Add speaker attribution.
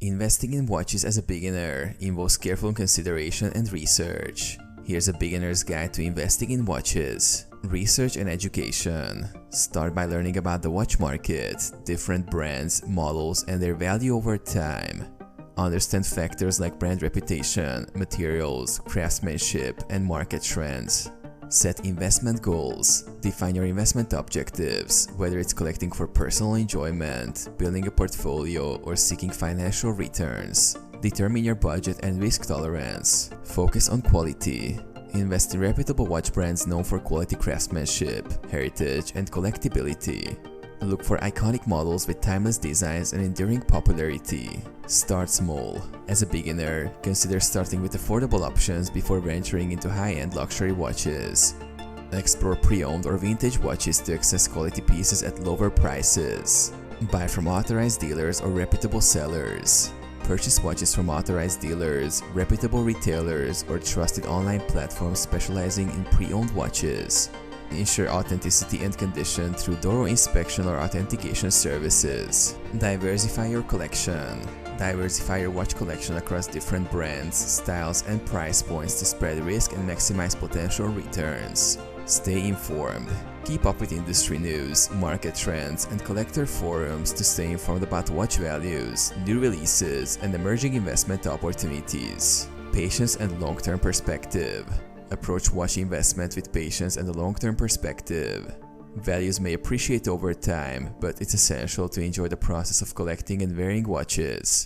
Speaker 1: Investing in watches as a beginner involves careful consideration and research. Here's a beginner's guide to investing in watches. Research and education. Start by learning about the watch market, different brands, models, and their value over time. Understand factors like brand reputation, materials, craftsmanship, and market trends. Set investment goals. Define your investment objectives, whether it's collecting for personal enjoyment, building a portfolio, or seeking financial returns. Determine your budget and risk tolerance. Focus on quality. Invest in reputable watch brands known for quality craftsmanship, heritage, and collectibility. Look for iconic models with timeless designs and enduring popularity. Start small. As a beginner, consider starting with affordable options before venturing into high-end luxury watches. Explore pre-owned or vintage watches to access quality pieces at lower prices. Buy from authorized dealers or reputable sellers. Purchase watches from authorized dealers, reputable retailers, or trusted online platforms specializing in pre-owned watches. Ensure authenticity and condition through thorough inspection or authentication services. Diversify your collection. Diversify your watch collection across different brands, styles, and price points to spread risk and maximize potential returns. Stay informed. Keep up with industry news, market trends, and collector forums to stay informed about watch values, new releases, and emerging investment opportunities. Patience and long-term perspective. Approach watch investment with patience and a long-term perspective. Values may appreciate over time, but it's essential to enjoy the process of collecting and wearing watches.